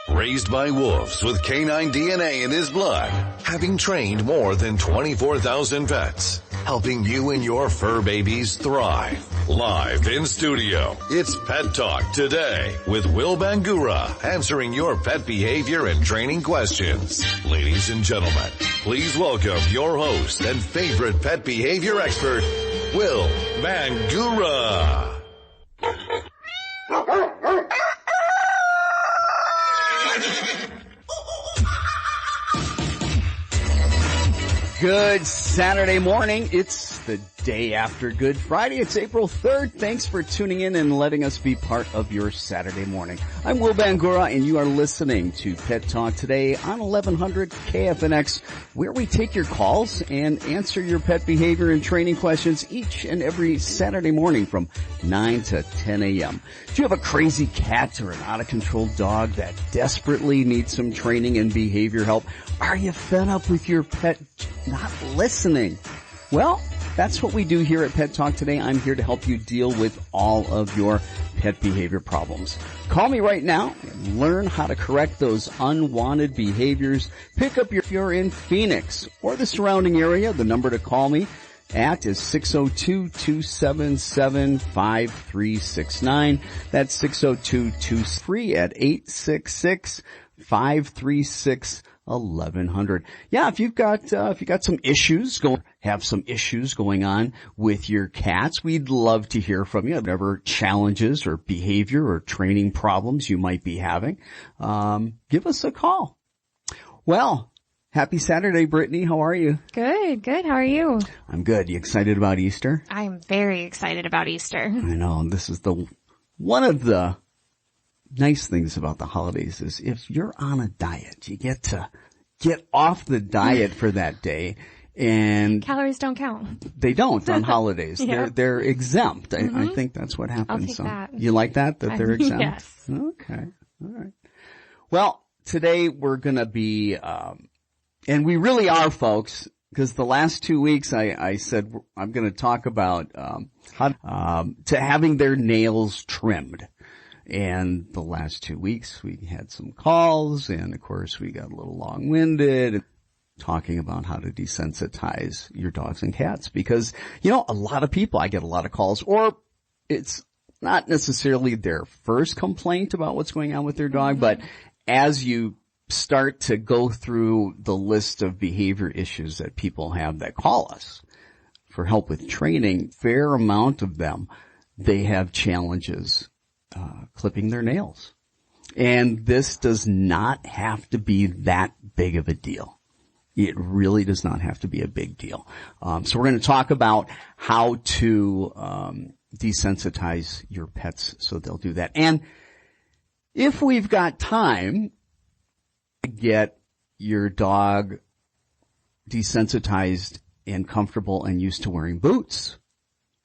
Raised by wolves with canine DNA in his blood, having trained more than 24,000 pets, helping you and your fur babies thrive. Live in studio, it's Pet Talk Today with Will Bangura, answering your pet behavior and training questions. Ladies and gentlemen, please welcome your host and favorite pet behavior expert, Will Bangura. Good Saturday morning. It's the day after Good Friday. It's April 3rd. Thanks for tuning in and letting us be part of your Saturday morning. I'm Will Bangura, and you are listening to Pet Talk Today on 1100 KFNX, where we take your calls and answer your pet behavior and training questions each and every Saturday morning from 9 to 10 a.m. Do you have a crazy cat or an out-of-control dog that desperately needs some training and behavior help? Are you fed up with your pet not listening? Well, that's what we do here at Pet Talk Today. I'm here to help you deal with all of your pet behavior problems. Call me right now and learn how to correct those unwanted behaviors. Pick up if you're in Phoenix or the surrounding area. The number to call me at is 602-277-5369. That's 602-23 at 866-536-1100. Yeah, if you've got some issues going on with your cats, we'd love to hear from you. Whatever challenges or behavior or training problems you might be having, give us a call. Well, happy Saturday, Brittany. How are you? Good. How are you? I'm good. You excited about Easter? I'm very excited about Easter. I know. This is one of the nice things about the holidays is if you're on a diet, you get to get off the diet for that day, and calories don't count. They don't on holidays. Yeah. They're exempt. I think that's what happens. I'll take that. You like that they're exempt? Yes. Okay. All right. Well, today we're gonna be, and we really are, folks, because the last 2 weeks I said I'm gonna talk about, how, to having their nails trimmed. And the last 2 weeks we had some calls, and of course we got a little long-winded talking about how to desensitize your dogs and cats, because, a lot of people, I get a lot of calls, or it's not necessarily their first complaint about what's going on with their dog, but as you start to go through the list of behavior issues that people have that call us for help with training, fair amount of them, they have challenges clipping their nails. And this does not have to be that big of a deal. It really does not have to be a big deal. So we're going to talk about how to desensitize your pets so they'll do that. And if we've got time to get your dog desensitized and comfortable and used to wearing boots,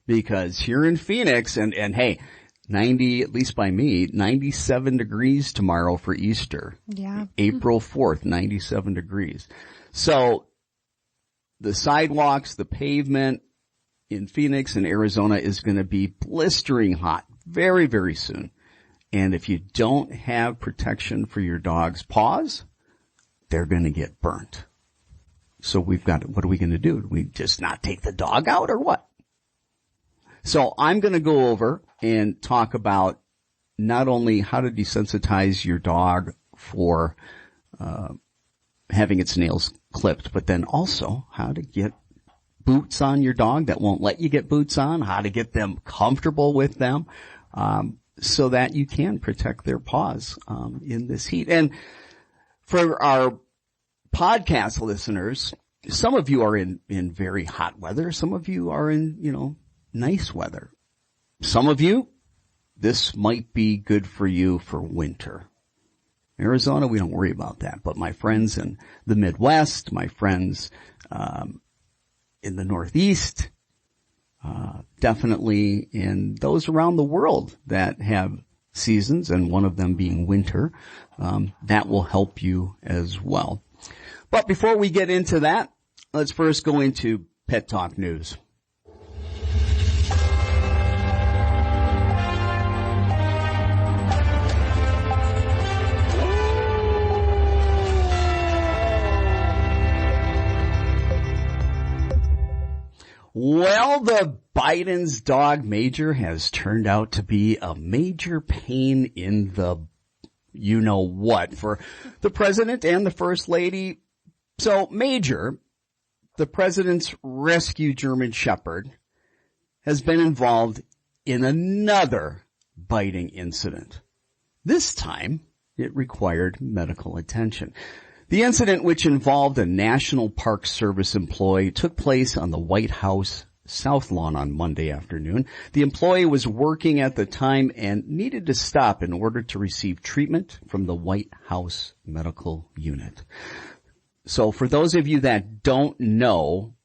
because here in Phoenix, and hey, 90, at least by me, 97 degrees tomorrow for Easter. Yeah. April 4th, 97 degrees. So the sidewalks, the pavement in Phoenix and Arizona is going to be blistering hot very, very soon. And if you don't have protection for your dog's paws, they're going to get burnt. So what are we going to do? Do we just not take the dog out or what? So I'm going to go over and talk about not only how to desensitize your dog for having its nails clipped, but then also how to get boots on your dog that won't let you get boots on, how to get them comfortable with them, so that you can protect their paws in this heat. And for our podcast listeners, some of you are in very hot weather. Some of you are in, nice weather. Some of you, this might be good for you for winter. Arizona, we don't worry about that. But my friends in the Midwest, my friends in the Northeast, definitely in those around the world that have seasons, and one of them being winter, that will help you as well. But before we get into that, let's first go into Pet Talk News. Well, the Biden's dog Major has turned out to be a major pain in the you-know-what for the president and the first lady. So Major, the president's rescue German Shepherd, has been involved in another biting incident. This time, it required medical attention. The incident, which involved a National Park Service employee, took place on the White House South Lawn on Monday afternoon. The employee was working at the time and needed to stop in order to receive treatment from the White House Medical Unit. So for those of you that don't know,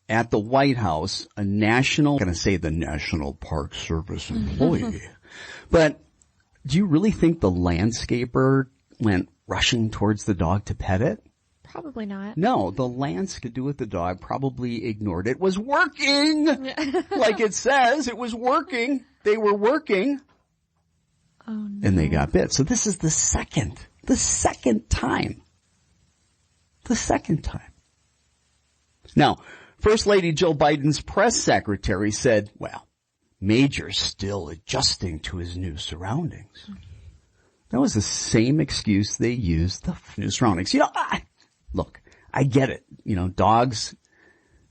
at the White House, I'm going to say the National Park Service employee, but do you really think the landscaper went rushing towards the dog to pet it? Probably not. No, the landscaper with the dog probably ignored it. It was working! Like it says, it was working. They were working. Oh, no. And they got bit. So this is the second time. The second time. Now, First Lady Jill Biden's press secretary said, well, Major's still adjusting to his new surroundings. That was the same excuse they used, the new surroundings. You know, look, I get it. You know, dogs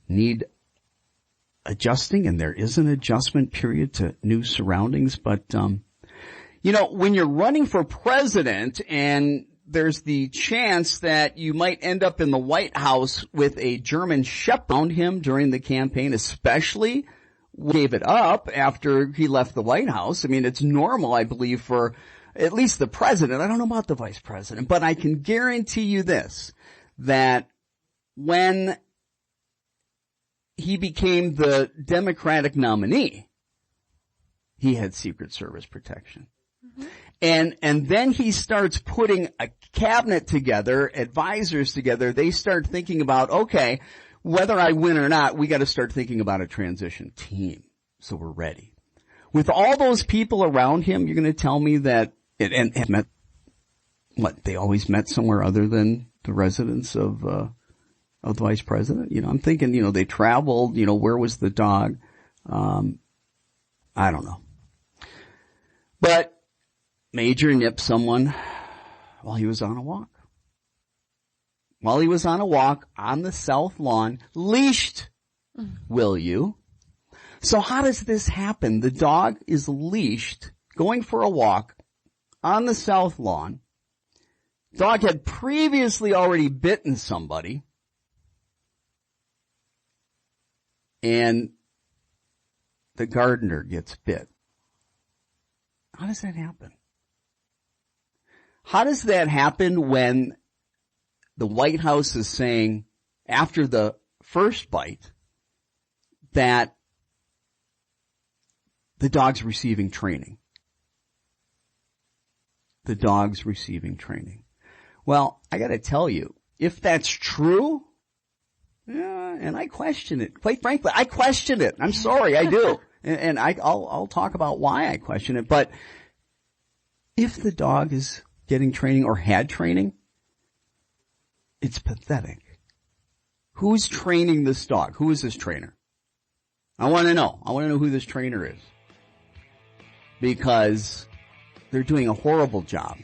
need adjusting, and there is an adjustment period to new surroundings. But, you know, when you're running for president and there's the chance that you might end up in the White House with a German Shepherd around him during the campaign, especially gave it up after he left the White House. I mean, it's normal, I believe, for at least the president. I don't know about the vice president, but I can guarantee you this, that when he became the Democratic nominee, he had Secret Service protection. Mm-hmm. And then he starts putting a cabinet together, advisors together. They start thinking about, okay, whether I win or not, we got to start thinking about a transition team. So we're ready. With all those people around him, you're going to tell me that and met, what, they always met somewhere other than the residence of the vice president? You know, I'm thinking, you know, they traveled, you know, where was the dog? I don't know. But Major nipped someone while he was on a walk. While he was on a walk on the South Lawn, leashed, will you? So how does this happen? The dog is leashed, going for a walk on the South Lawn. Dog had previously already bitten somebody. And the gardener gets bit. How does that happen? How does that happen when the White House is saying, after the first bite, that the dog's receiving training? The dog's receiving training. Well, I gotta tell you, if that's true, yeah, and I question it. Quite frankly, I question it. I'm sorry, I do. And I'll talk about why I question it. But if the dog is getting training or had training, it's pathetic. Who's training this dog? Who is this trainer? I want to know. I want to know who this trainer is. Because they're doing a horrible job.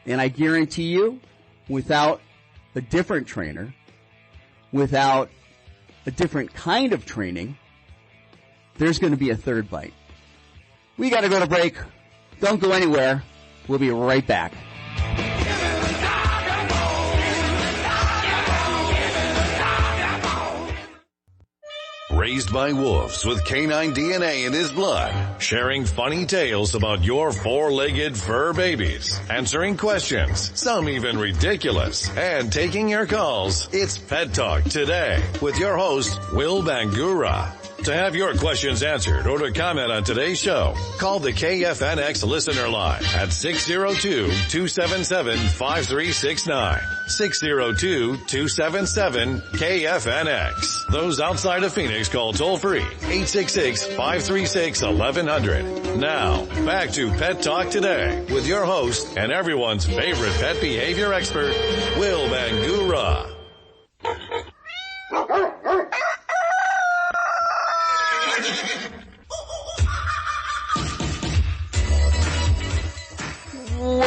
And I guarantee you, without a different trainer, without a different kind of training, there's going to be a third bite. We got to go to break. Don't go anywhere. We'll be right back. Raised by wolves with canine DNA in his blood, sharing funny tales about your four-legged fur babies, answering questions, some even ridiculous, and taking your calls. It's Pet Talk Today with your host, Will Bangura. To have your questions answered or to comment on today's show, call the KFNX listener line at 602-277-5369. 602-277-KFNX. Those outside of Phoenix call toll free 866-536-1100. Now, back to Pet Talk Today with your host and everyone's favorite pet behavior expert, Will Bangura.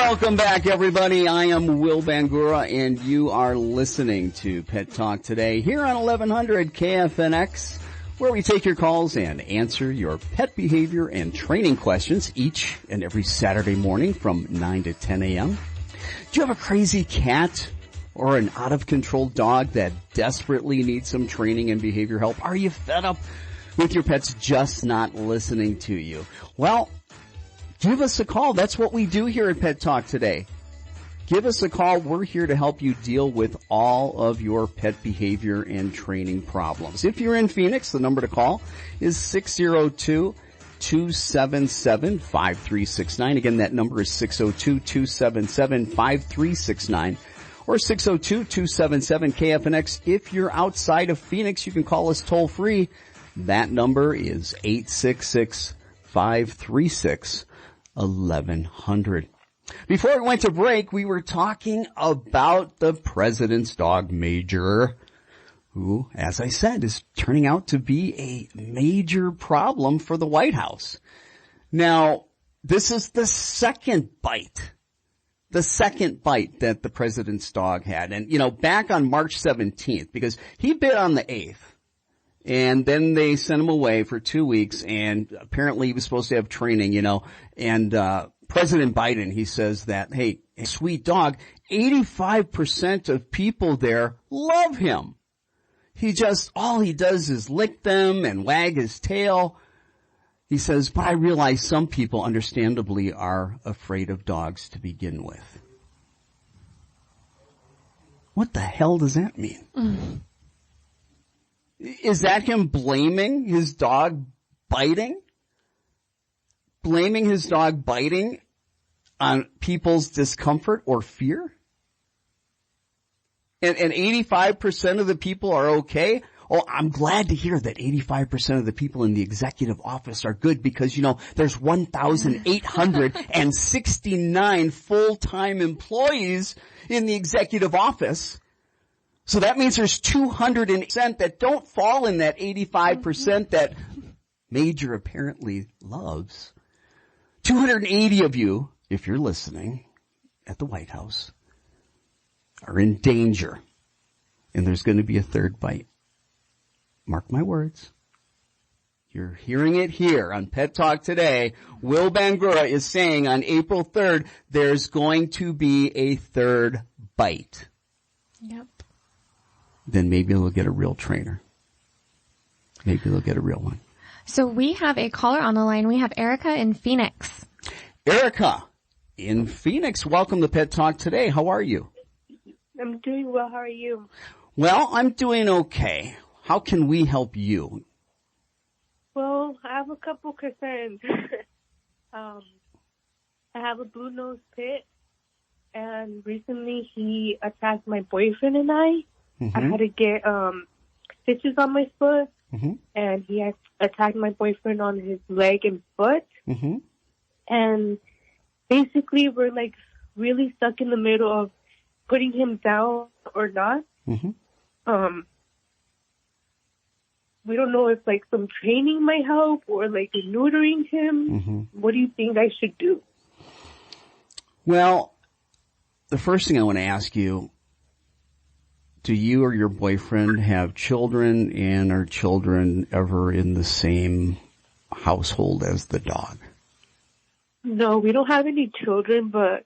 Welcome back, everybody. I am Will Bangura, and you are listening to Pet Talk Today here on 1100 KFNX, where we take your calls and answer your pet behavior and training questions each and every Saturday morning from 9 to 10 a.m. Do you have a crazy cat or an out-of-control dog that desperately needs some training and behavior help? Are you fed up with your pets just not listening to you? Well, give us a call. That's what we do here at Pet Talk Today. Give us a call. We're here to help you deal with all of your pet behavior and training problems. If you're in Phoenix, the number to call is 602-277-5369. Again, that number is 602-277-5369 or 602-277-KFNX. If you're outside of Phoenix, you can call us toll free. That number is 866-536-1100. Before we went to break, we were talking about the president's dog, Major, who, as I said, is turning out to be a major problem for the White House. Now, this is the second bite that the president's dog had. And, back on March 17th, because he bit on the 8th, and then they sent him away for 2 weeks, and apparently he was supposed to have training, and President Biden, he says that, hey, sweet dog, 85% of people there love him. All he does is lick them and wag his tail. He says, but I realize some people understandably are afraid of dogs to begin with. What the hell does that mean? Mm. Is that him blaming his dog biting? Blaming his dog biting on people's discomfort or fear? And 85% of the people are okay? Oh, I'm glad to hear that 85% of the people in the executive office are good because, there's 1,869 full-time employees in the executive office. So that means there's 200% that don't fall in that 85% that Major apparently loves. 280 of you, if you're listening at the White House, are in danger. And there's going to be a third bite. Mark my words. You're hearing it here on Pet Talk Today. Will Bangura is saying on April 3rd, there's going to be a third bite. Yep. Then maybe they'll get a real trainer. Maybe they'll get a real one. So we have a caller on the line. We have Erica in Phoenix. Erica in Phoenix, welcome to Pet Talk Today. How are you? I'm doing well. How are you? Well, I'm doing okay. How can we help you? Well, I have a couple concerns. I have a blue-nosed pit, and recently he attacked my boyfriend and I. Mm-hmm. I had to get stitches on my foot, mm-hmm. and he had attacked my boyfriend on his leg and foot. Mm-hmm. And basically, we're really stuck in the middle of putting him down or not. Mm-hmm. We don't know if some training might help or neutering him. Mm-hmm. What do you think I should do? Well, the first thing I want to ask you, do you or your boyfriend have children, and are children ever in the same household as the dog? No, we don't have any children, but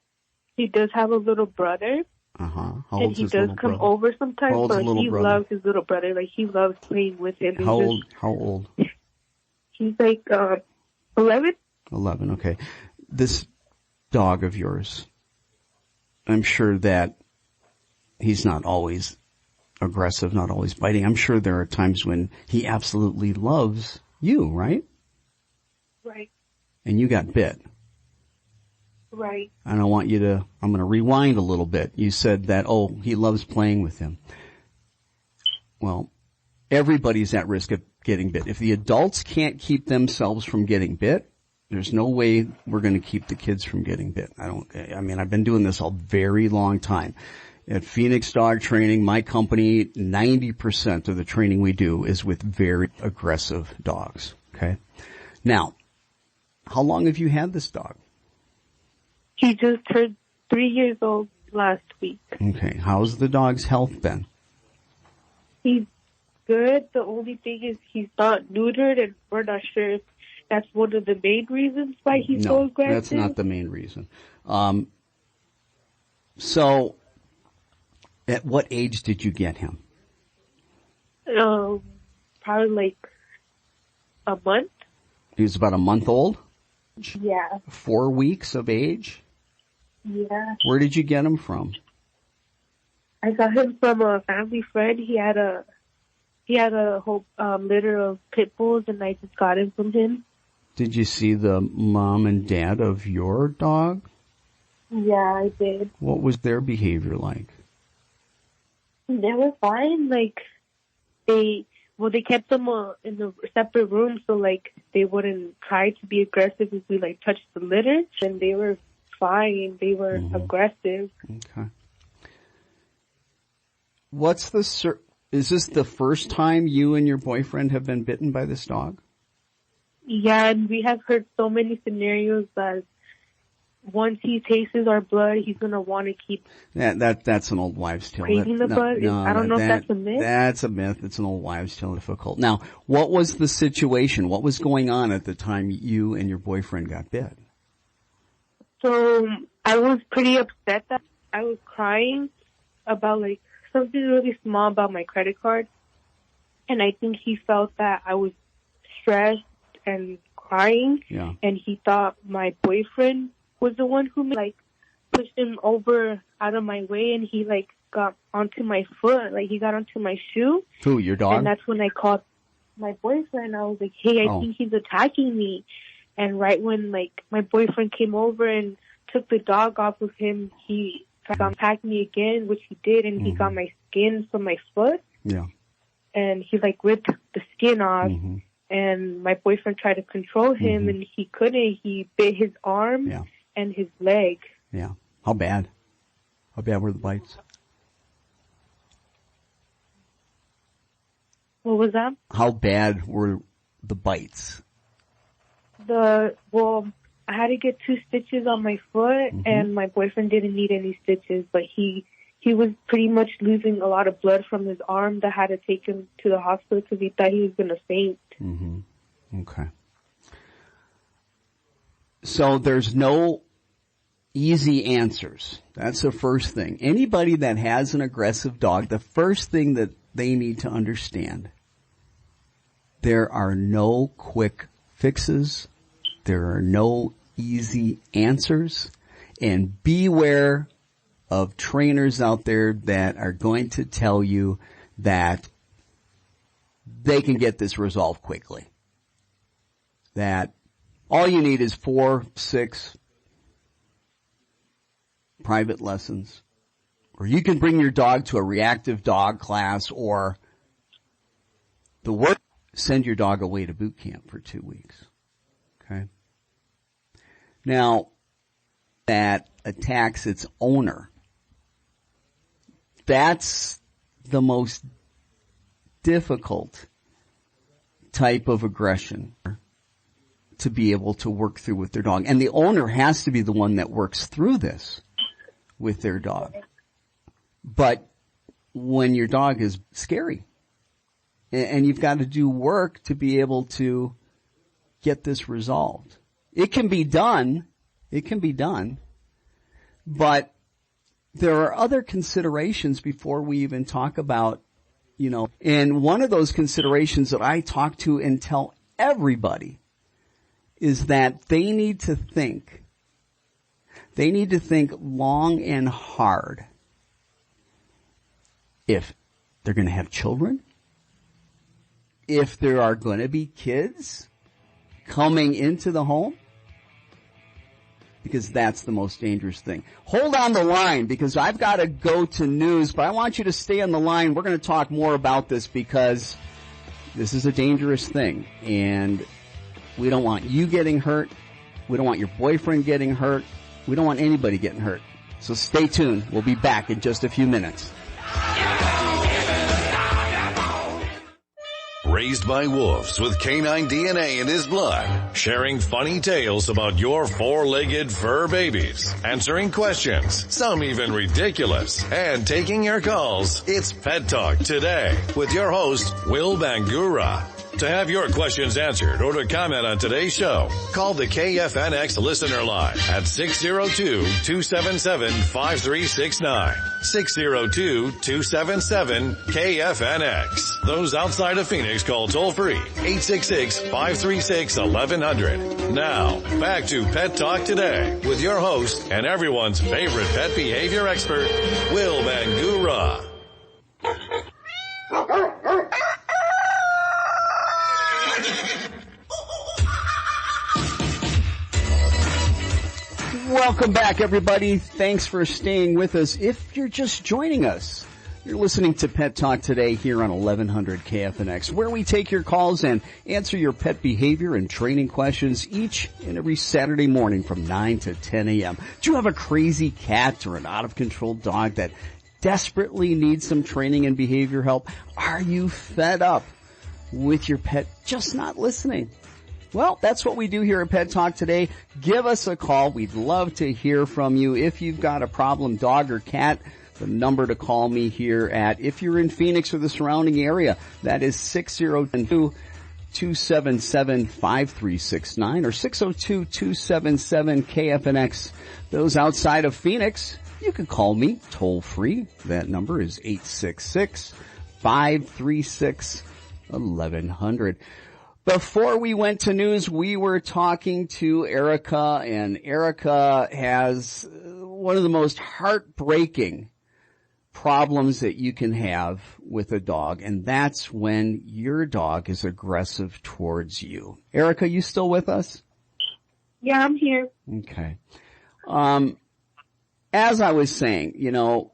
he does have a little brother. Uh-huh. And he does come over sometimes, but he loves his little brother. He loves playing with him. How old? He's 11. 11, okay. This dog of yours, I'm sure that he's not always aggressive, not always biting. I'm sure there are times when he absolutely loves you, right? Right. And you got bit. Right. And I'm going to rewind a little bit. You said that, he loves playing with him. Well, everybody's at risk of getting bit. If the adults can't keep themselves from getting bit, there's no way we're going to keep the kids from getting bit. I've been doing this a very long time. At Phoenix Dog Training, my company, 90% of the training we do is with very aggressive dogs. Okay. Now, how long have you had this dog? He just turned 3 years old last week. Okay. How's the dog's health been? He's good. The only thing is he's not neutered, and we're not sure if that's one of the main reasons why he's so aggressive. No, that's not the main reason. So, at what age did you get him? Probably like a month. He was about a month old? Yeah. 4 weeks of age? Yeah. Where did you get him from? I got him from a family friend. He had a whole litter of pit bulls, and I just got him from him. Did you see the mom and dad of your dog? Yeah, I did. What was their behavior like? They were fine. Like, they kept them in a separate room, so like they wouldn't try to be aggressive if we like touched the litter. And they were fine. They were aggressive. Okay. Is this the first time you and your boyfriend have been bitten by this dog? Yeah, and we have heard so many scenarios that once he tastes our blood, he's gonna want to keep. That's an old wives' tale. Craving the blood. I don't know if that's a myth. That's a myth. It's an old wives' tale. Difficult. Now, what was the situation? What was going on at the time you and your boyfriend got bit? So I was pretty upset that I was crying about like something really small about my credit card, and I think he felt that I was stressed and crying, and he thought my boyfriend was the one who like pushed him over out of my way, and he like got onto my foot, like he got onto my shoe. Who, your dog? And that's when I called my boyfriend. I was like, hey, I think he's attacking me. And right when like my boyfriend came over and took the dog off of him, he tried to attack me again, which he did, and he got my skin from my foot. Yeah. And he like ripped the skin off. And my boyfriend tried to control him, and he couldn't. He bit his arm and his leg. Yeah. How bad? How bad were the bites? What was that? How bad were the bites? I had to get 2 stitches on my foot, and my boyfriend didn't need any stitches, but he was pretty much losing a lot of blood from his arm that had to take him to the hospital because he thought he was going to faint. Okay. So there's no easy answers. That's the first thing. Anybody that has an aggressive dog, the first thing that they need to understand, there are no quick fixes. There are no easy answers. And beware of trainers out there that are going to tell you that they can get this resolved quickly. That all you need is 4, 6 private lessons, or you can bring your dog to a reactive dog class, or the worst, send your dog away to boot camp for 2 weeks. Okay? Now, that attacks its owner, that's the most difficult type of aggression to be able to work through with their dog. And the owner has to be the one that works through this with their dog. But when your dog is scary, and you've got to do work to be able to get this resolved. It can be done. But there are other considerations before we even talk about, and one of those considerations that I talk to and tell everybody is that they need to think long and hard if they're going to have children, if there are going to be kids coming into the home, because that's the most dangerous thing. Hold on the line, because I've got to go to news, but I want you to stay on the line. We're going to talk more about this because this is a dangerous thing, and we don't want you getting hurt. We don't want your boyfriend getting hurt. We don't want anybody getting hurt. So stay tuned. We'll be back in just a few minutes. raised by wolves with canine DNA in his blood, sharing funny tales about your four-legged fur babies, answering questions, some even ridiculous, and taking your calls. It's Pet Talk Today with your host, Will Bangura. To have your questions answered or to comment on today's show, call the KFNX listener line at 602-277-5369. 602-277-KFNX. Those outside of Phoenix call toll free 866-536-1100. Now, back to Pet Talk Today with your host and everyone's favorite pet behavior expert, Will Bangura. Welcome back, everybody. Thanks for staying with us. If you're just joining us, you're listening to Pet Talk Today here on 1100 KFNX, where we take your calls and answer your pet behavior and training questions each and every Saturday morning from 9 to 10 a.m. Do you have a crazy cat or an out-of-control dog that desperately needs some training and behavior help? Are you fed up with your pet just not listening? Well, that's what we do here at Pet Talk Today. Give us a call. We'd love to hear from you. If you've got a problem dog or cat, the number to call me here at, if you're in Phoenix or the surrounding area, that is 602-277-5369 or 602-277-KFNX. Those outside of Phoenix, you can call me toll free. That number is 866-536-1100. Before we went to news, we were talking to Erica, and Erica has one of the most heartbreaking problems that you can have with a dog, and that's when your dog is aggressive towards you. Erica, you still with us? Yeah, I'm here. Okay. As I was saying,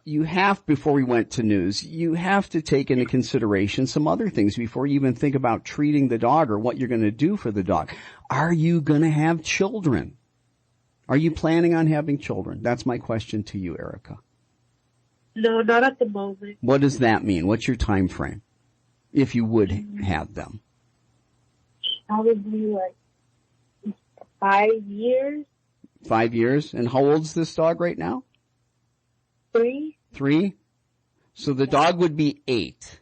you have, before we went to news, you have to take into consideration some other things before you even think about treating the dog or what you're going to do for the dog. Are you going to have children? Are you planning on having children? That's my question to you, Erica. No, not at the moment. What does that mean? What's your time frame if you would have them? Probably like 5 years. 5 years? And how old's this dog right now? 3. 3? So the dog would be 8.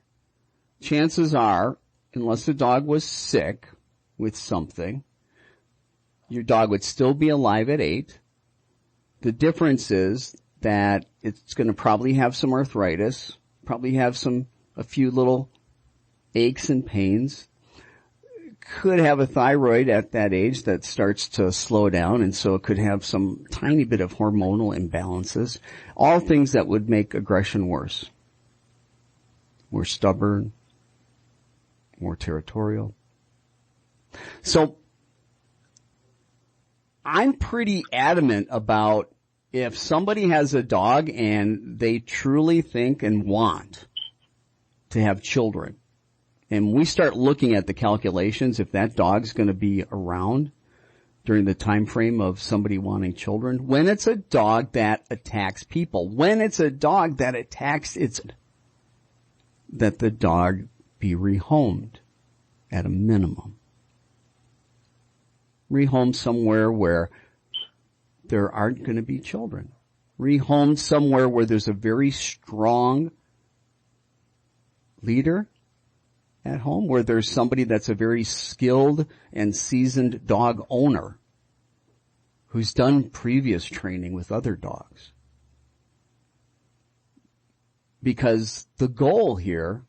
Chances are, unless the dog was sick with something, your dog would still be alive at 8. The difference is that it's going to probably have some arthritis, probably have a few little aches and pains. Could have a thyroid at that age that starts to slow down, and so it could have some tiny bit of hormonal imbalances. All things that would make aggression worse. More stubborn, more territorial. So, I'm pretty adamant about if somebody has a dog and they truly think and want to have children, and we start looking at the calculations, if that dog's going to be around during the time frame of somebody wanting children, when it's a dog that attacks people, when it's a dog that attacks that the dog be rehomed at a minimum. Rehomed somewhere where there aren't going to be children. Rehomed somewhere where there's a very strong leader at home, where there's somebody that's a very skilled and seasoned dog owner who's done previous training with other dogs. Because the goal here,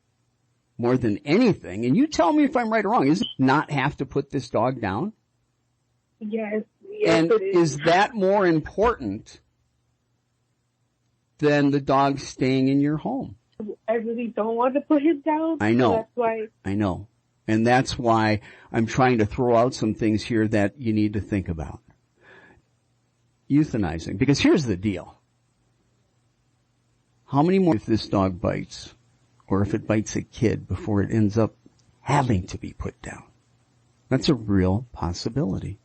more than anything, and you tell me if I'm right or wrong, is not have to put this dog down? Yes, and it is that more important than the dog staying in your home? I really don't want to put him down. I know. So that's why. I know. And that's why I'm trying to throw out some things here that you need to think about. Euthanizing. Because here's the deal. How many more if this dog bites, or if it bites a kid before it ends up having to be put down? That's a real possibility.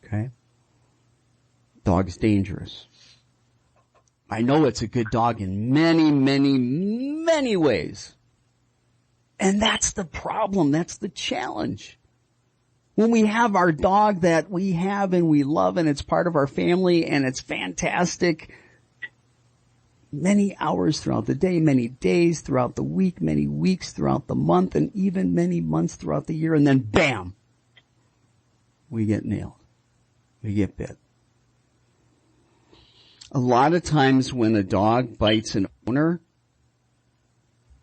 Okay? Dog's dangerous. I know it's a good dog in many, many, many ways. And that's the problem. That's the challenge. When we have our dog that we have and we love and it's part of our family and it's fantastic, many hours throughout the day, many days throughout the week, many weeks throughout the month, and even many months throughout the year, and then bam, we get nailed. We get bit. A lot of times when a dog bites an owner,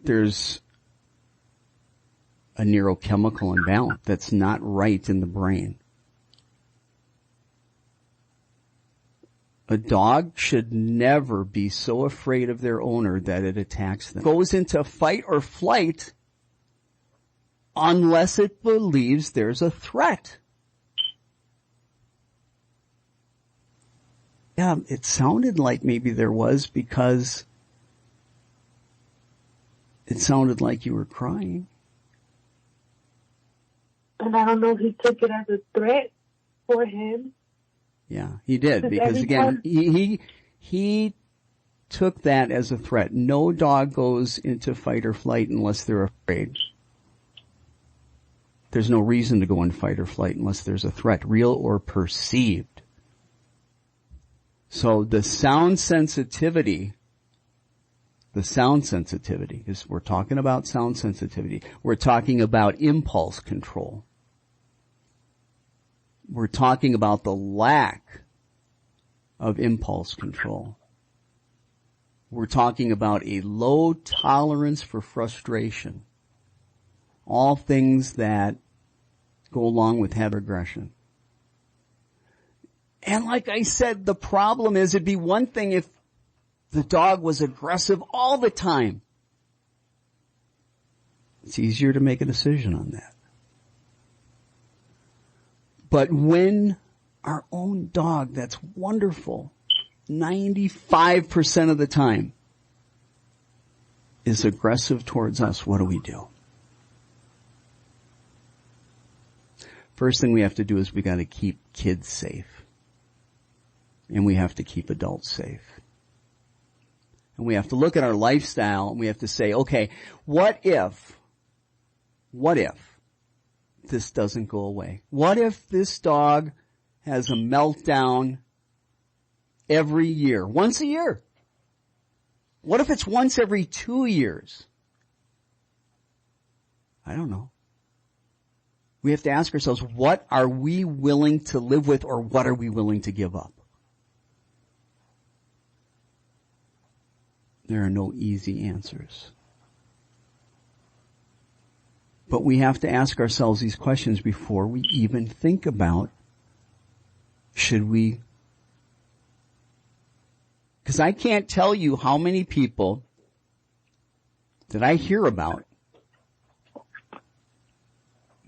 there's a neurochemical imbalance that's not right in the brain. A dog should never be so afraid of their owner that it attacks them. It goes into fight or flight unless it believes there's a threat. Yeah, it sounded like maybe there was because it sounded like you were crying. And I don't know if he took it as a threat for him. Yeah, he did, because again, he took that as a threat. No dog goes into fight or flight unless they're afraid. There's no reason to go in fight or flight unless there's a threat, real or perceived. So the sound sensitivity, is we're talking about sound sensitivity. We're talking about impulse control. We're talking about the lack of impulse control. We're talking about a low tolerance for frustration. All things that go along with head aggression. And like I said, the problem is it'd be one thing if the dog was aggressive all the time. It's easier to make a decision on that. But when our own dog, that's wonderful, 95% of the time, is aggressive towards us, what do we do? First thing we have to do is we got to keep kids safe. And we have to keep adults safe. And we have to look at our lifestyle and we have to say, okay, what if this doesn't go away? What if this dog has a meltdown every year, once a year? What if it's once every 2 years? I don't know. We have to ask ourselves, what are we willing to live with, or what are we willing to give up? There are no easy answers. But we have to ask ourselves these questions before we even think about, should we? Because I can't tell you how many people that I hear about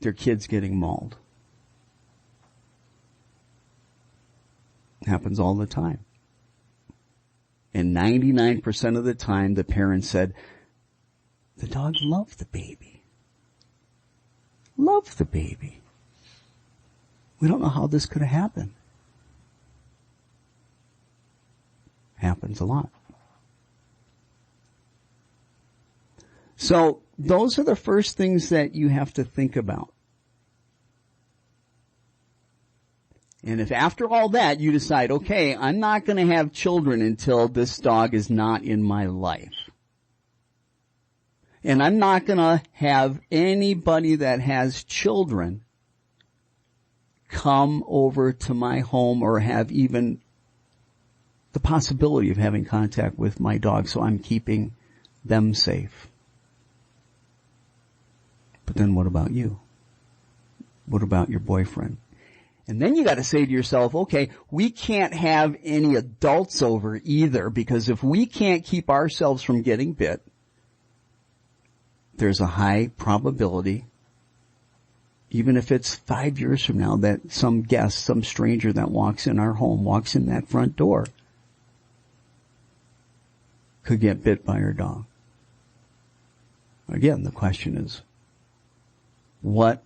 their kids getting mauled. It happens all the time. And 99% of the time, the parents said, the dog loved the baby. Loved the baby. We don't know how this could have happened. Happens a lot. So, those are the first things that you have to think about. And if after all that you decide, okay, I'm not going to have children until this dog is not in my life. And I'm not going to have anybody that has children come over to my home or have even the possibility of having contact with my dog, so I'm keeping them safe. But then what about you? What about your boyfriend? And then you got to say to yourself, okay, we can't have any adults over either, because if we can't keep ourselves from getting bit, there's a high probability, even if it's 5 years from now, that some guest, some stranger that walks in our home, walks in that front door, could get bit by our dog. Again, the question is, what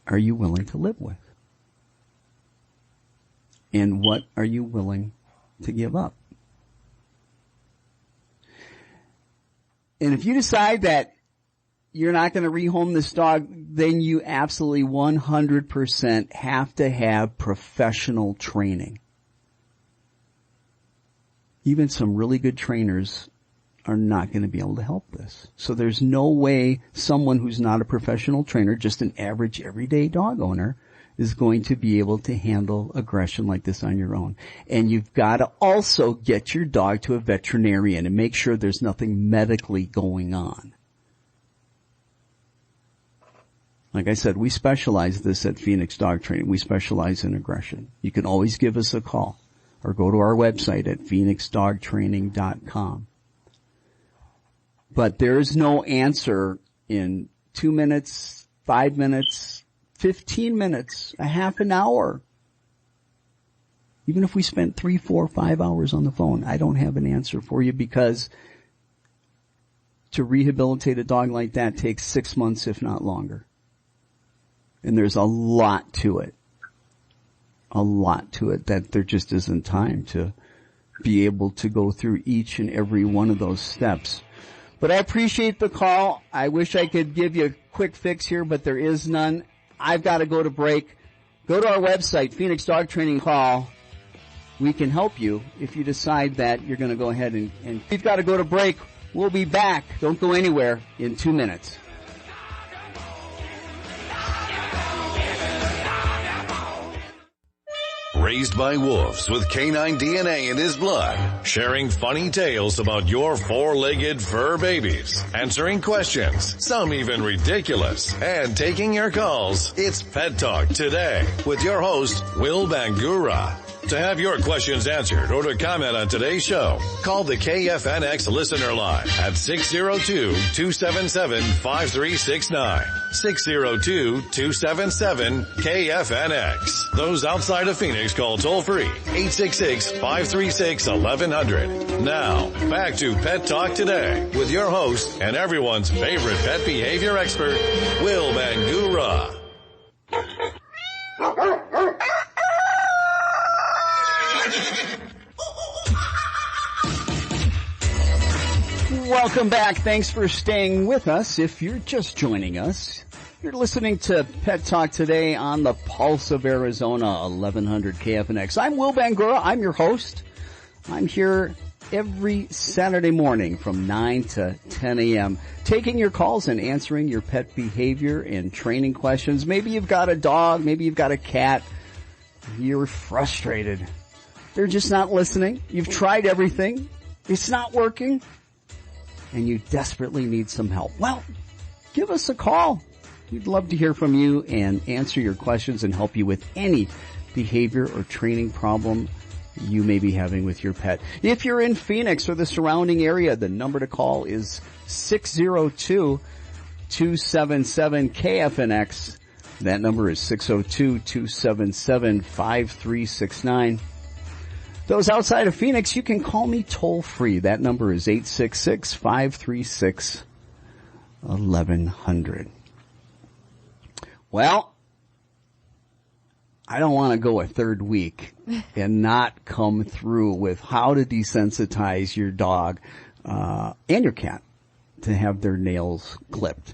are you willing to live with? And what are you willing to give up? And if you decide that you're not going to rehome this dog, then you absolutely 100% have to have professional training. Even some really good trainers are not going to be able to help this. So there's no way someone who's not a professional trainer, just an average everyday dog owner, is going to be able to handle aggression like this on your own. And you've got to also get your dog to a veterinarian and make sure there's nothing medically going on. Like I said, we specialize this at Phoenix Dog Training. We specialize in aggression. You can always give us a call or go to our website at phoenixdogtraining.com. But there is no answer in 2 minutes, 5 minutes, 15 minutes, a half an hour. Even if we spent 3, 4, 5 hours on the phone, I don't have an answer for you, because to rehabilitate a dog like that takes 6 months, if not longer. And there's a lot to it. A lot to it that there just isn't time to be able to go through each and every one of those steps. But I appreciate the call. I wish I could give you a quick fix here, but there is none. I've got to go to break. Go to our website, Phoenix Dog Training Call. We can help you if you decide that you're going to go ahead and we've got to go to break. We'll be back. Don't go anywhere in 2 minutes. Raised by wolves with canine DNA in his blood, sharing funny tales about your four-legged fur babies, answering questions, some even ridiculous, and taking your calls. It's Pet Talk Today with your host, Will Bangura. To have your questions answered or to comment on today's show, call the KFNX listener line at 602-277-5369. 602-277-KFNX. Those outside of Phoenix call toll-free 866-536-1100. Now, back to Pet Talk Today with your host and everyone's favorite pet behavior expert, Will Bangura. Welcome back. Thanks for staying with us. If you're just joining us, you're listening to Pet Talk Today on the Pulse of Arizona, 1100 KFNX. I'm Will Bangura. I'm your host. I'm here every Saturday morning from 9 to 10 a.m. taking your calls and answering your pet behavior and training questions. Maybe you've got a dog. Maybe you've got a cat. You're frustrated. They're just not listening. You've tried everything. It's not working. And you desperately need some help. Well, give us a call. We'd love to hear from you and answer your questions and help you with any behavior or training problem you may be having with your pet. If you're in Phoenix or the surrounding area, the number to call is 602-277-KFNX. That number is 602-277-5369. Those outside of Phoenix, you can call me toll-free. That number is 866-536-1100. Well, I don't want to go a third week and not come through with how to desensitize your dog and your cat to have their nails clipped.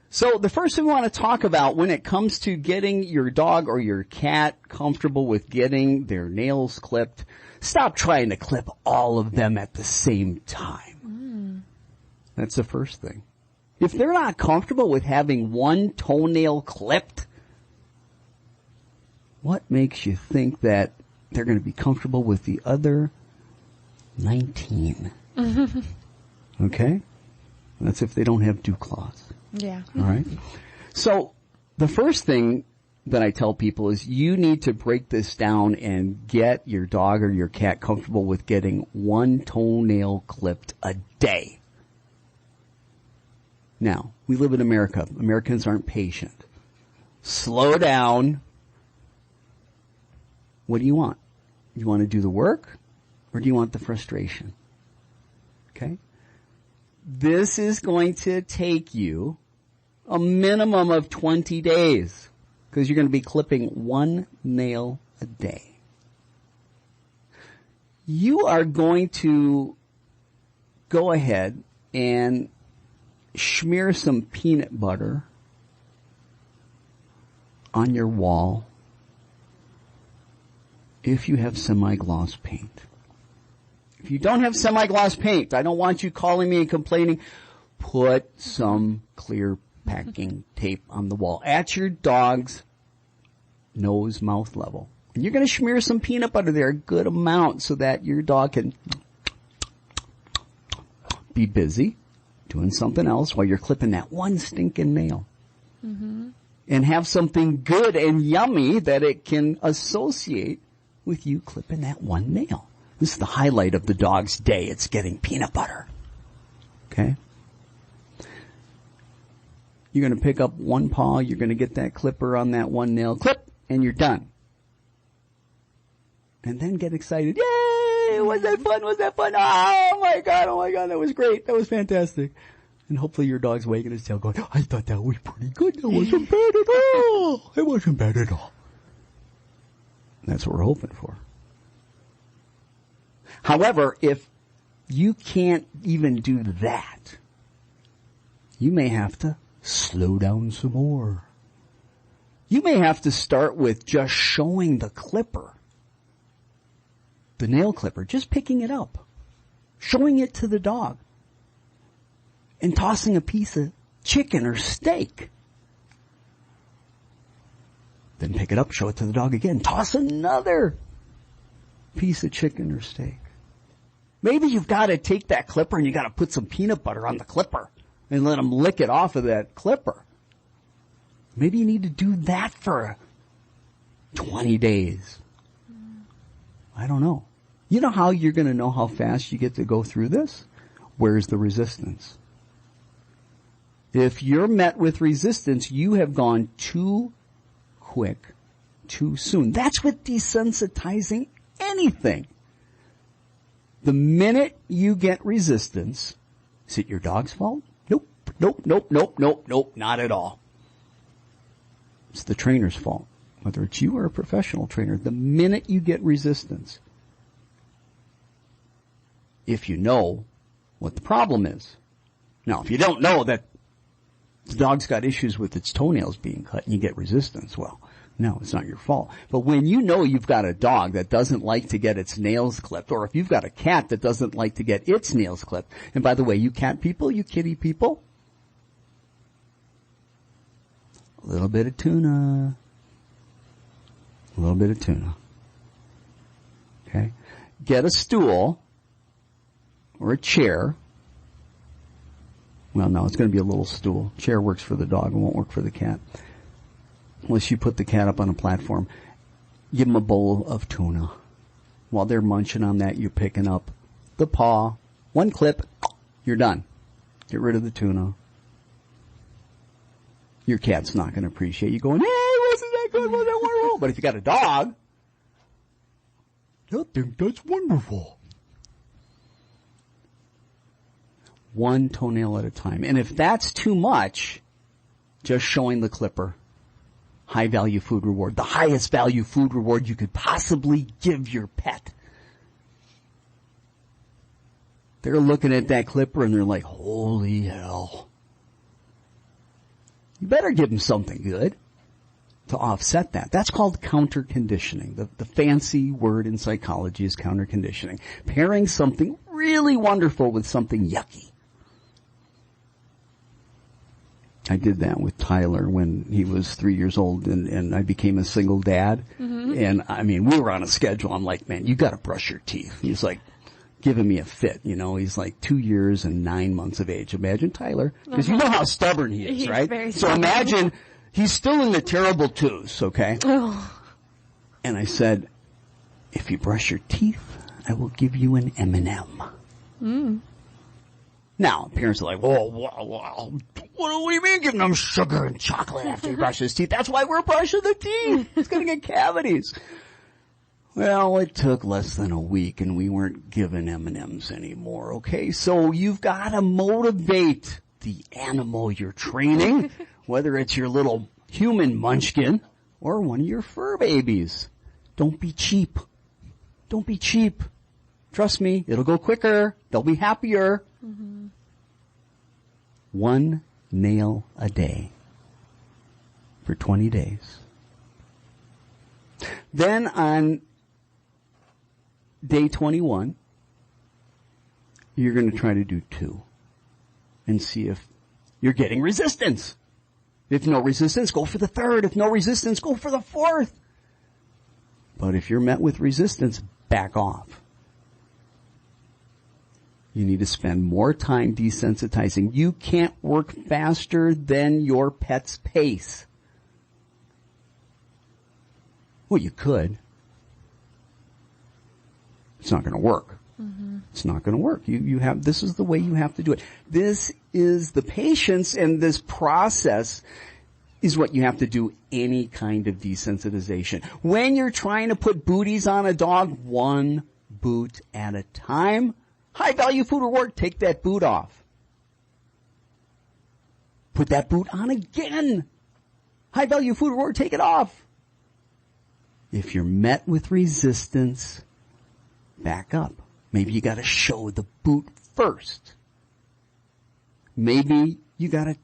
So the first thing we want to talk about when it comes to getting your dog or your cat comfortable with getting their nails clipped, stop trying to clip all of them at the same time. That's the first thing. If they're not comfortable with having one toenail clipped, what makes you think that they're going to be comfortable with the other 19? Okay? That's if they don't have dew claws. Yeah. All right. So the first thing that I tell people is you need to break this down and get your dog or your cat comfortable with getting one toenail clipped a day. Now, we live in America. Americans aren't patient. Slow down. What do you want? You want to do the work or do you want the frustration? Okay? This is going to take you a minimum of 20 days because you're going to be clipping one nail a day. You are going to go ahead and smear some peanut butter on your wall if you have semi-gloss paint. If you don't have semi-gloss paint, I don't want you calling me and complaining. Put some clear packing tape on the wall at your dog's nose, mouth level. And you're going to smear some peanut butter there, a good amount, so that your dog can be busy doing something else while you're clipping that one stinking nail. Mm-hmm. And have something good and yummy that it can associate with you clipping that one nail. This is the highlight of the dog's day. It's getting peanut butter. Okay? You're going to pick up one paw, you're going to get that clipper on that one nail, clip, and you're done. And then get excited. Yay! Was that fun? Was that fun? Oh my God, that was great. That was fantastic. And hopefully your dog's wagging his tail going, I thought that was pretty good. That wasn't bad at all. It wasn't bad at all. That's what we're hoping for. However, if you can't even do that, you may have to slow down some more. You may have to start with just showing the clipper, the nail clipper, just picking it up, showing it to the dog, and tossing a piece of chicken or steak. Then pick it up, show it to the dog again, toss another piece of chicken or steak. Maybe you've got to take that clipper and you got to put some peanut butter on the clipper and let them lick it off of that clipper. Maybe you need to do that for 20 days. I don't know. You know how you're going to know how fast you get to go through this? Where's the resistance? If you're met with resistance, you have gone too quick, too soon. That's with desensitizing anything. The minute you get resistance, is it your dog's fault? Nope, not at all. It's the trainer's fault, whether it's you or a professional trainer. The minute you get resistance, if you know what the problem is. Now, if you don't know that the dog's got issues with its toenails being cut and you get resistance, well, no, it's not your fault. But when you know you've got a dog that doesn't like to get its nails clipped, or if you've got a cat that doesn't like to get its nails clipped, and by the way, you cat people, you kitty people, a little bit of tuna. A little bit of tuna. Okay? Get a stool or a chair. Well, no, it's going to be a little stool. Chair works for the dog. It won't work for the cat. Unless you put the cat up on a platform. Give them a bowl of tuna. While they're munching on that, you're picking up the paw. One clip. You're done. Get rid of the tuna. Your cat's not going to appreciate you going, hey, wasn't that good? Wasn't that wonderful? But if you got a dog, they'll think that's wonderful. One toenail at a time. And if that's too much, just showing the clipper. High value food reward. The highest value food reward you could possibly give your pet. They're looking at that clipper and they're like, holy hell. You better give them something good to offset that. That's called counter conditioning. The fancy word in psychology is counter conditioning. Pairing something really wonderful with something yucky. I did that with Tyler when he was 3 years old and I became a single dad. Mm-hmm. And I mean, we were on a schedule. I'm like, man, you gotta brush your teeth. He's like giving me a fit, you know. He's like 2 years and 9 months of age. Imagine Tyler. Because you know how stubborn he is, He's right? Very so stubborn. Imagine he's still in the terrible twos, okay? Oh. And I said, if you brush your teeth, I will give you an M&M. Mm. Now, parents are like, whoa, what do you mean giving them sugar and chocolate after he brushes his teeth? That's why we're brushing the teeth. He's going to get cavities. Well, it took less than a week and we weren't given M&Ms anymore, okay? So you've got to motivate the animal you're training, whether it's your little human munchkin or one of your fur babies. Don't be cheap. Don't be cheap. Trust me, it'll go quicker. They'll be happier. Mm-hmm. 1 nail a day for 20 days. Then on day 21, you're going to try to do 2 and see if you're getting resistance. If no resistance, go for the 3rd. If no resistance, go for the 4th. But if you're met with resistance, back off. You need to spend more time desensitizing. You can't work faster than your pet's pace. Well, you could. It's not going to work. Mm-hmm. It's not going to work. This is the way you have to do it. This is the patience, and this process is what you have to do any kind of desensitization. When you're trying to put booties on a dog, 1 boot at a time. High value food reward, take that boot off. Put that boot on again. High value food reward, take it off. If you're met with resistance, back up. Maybe you gotta show the boot first. Maybe you gotta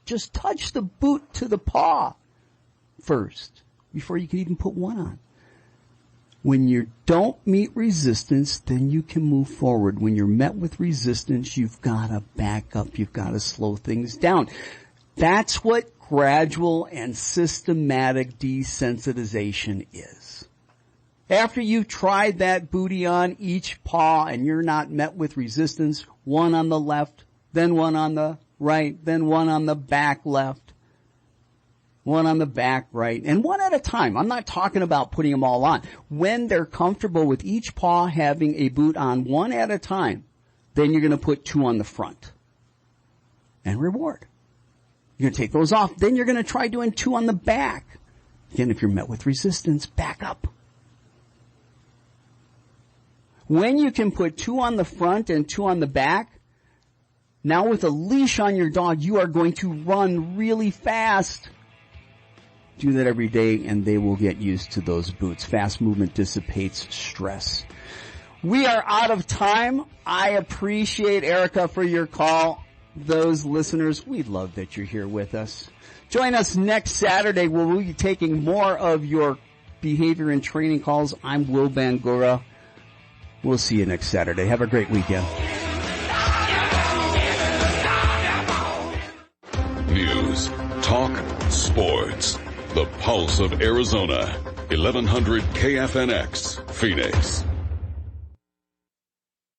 just touch the boot to the paw first before you can even put one on. When you don't meet resistance, then you can move forward. When you're met with resistance, you've gotta back up. You've gotta slow things down. That's what gradual and systematic desensitization is. After you've tried that booty on each paw and you're not met with resistance, 1 on the left, then 1 on the right, then 1 on the back left, 1 on the back right, and 1 at a time. I'm not talking about putting them all on. When they're comfortable with each paw having a boot on 1 at a time, then you're going to put 2 on the front. And reward. You're going to take those off. Then you're going to try doing 2 on the back. Again, if you're met with resistance, back up. When you can put 2 on the front and 2 on the back, now with a leash on your dog, you are going to run really fast. Do that every day and they will get used to those boots. Fast movement dissipates stress. We are out of time. I appreciate, Erica, for your call. Those listeners, we love that you're here with us. Join us next Saturday where we'll be taking more of your behavior and training calls. I'm Will Bangura. We'll see you next Saturday. Have a great weekend. News, talk, sports. The Pulse of Arizona. 1100 KFNX, Phoenix.